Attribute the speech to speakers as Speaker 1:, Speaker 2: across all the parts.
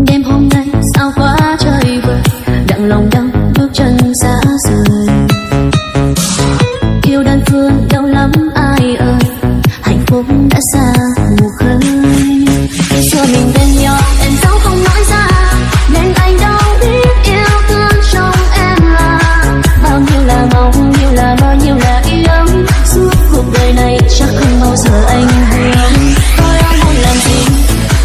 Speaker 1: Đêm hôm nay sao quá trời vời, đặng lòng đau bước chân xa rời. Yêu đơn phương đau lắm ai ơi, hạnh phúc đã xa mù khơi. Khi xưa mình bên nhau em dẫu không nói ra, nên anh đâu biết yêu thương trong em là bao nhiêu là mong, nhiêu là mơ, nhiêu là yêu. Suốt cuộc đời này chắc không bao giờ anh hiểu tôi đang muốn làm gì.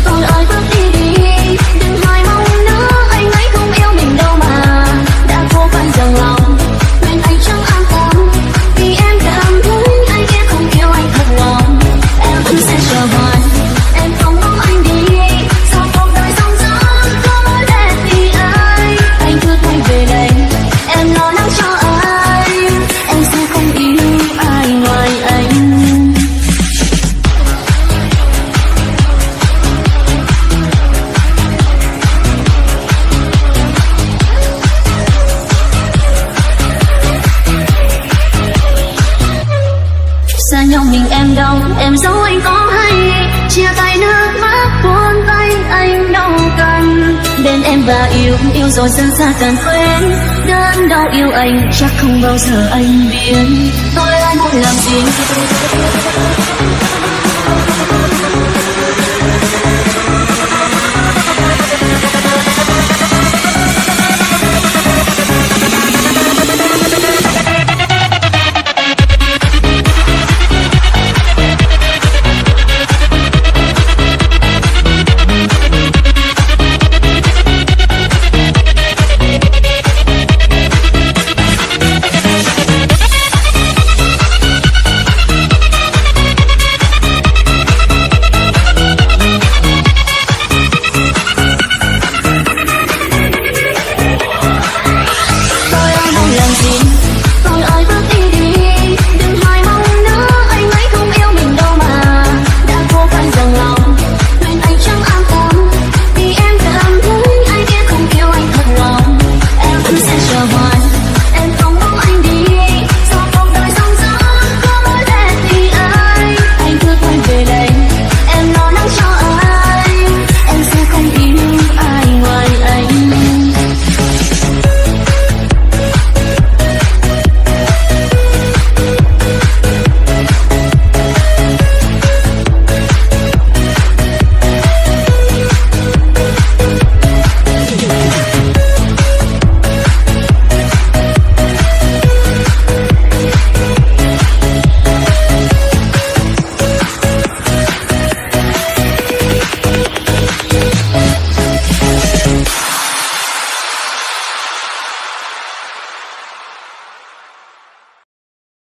Speaker 1: Tôi ơi bước đi đi, đừng hỏi mong nữa, anh ấy không yêu mình đâu mà. Đã cố gắng dừng lòng nên anh chẳng an tâm, vì em cảm thấy anh kia không yêu anh thật lòng. Em vẫn sẽ chờ hoài, em không mong anh đi. Sao cuộc đời rong rã có đẹp vì ai, anh cứ quay về đây, em lo lắng cho anh. Em sẽ không yêu ai ngoài anh. Xa nhau mình em đâu, em dấu anh có hay. Chia tay nước mắt buồn tay anh đâu cần. Bên em và yêu, yêu rồi dần xa càng quên. Đớn đau yêu anh chắc không bao giờ anh biết tôi đang muốn làm gì.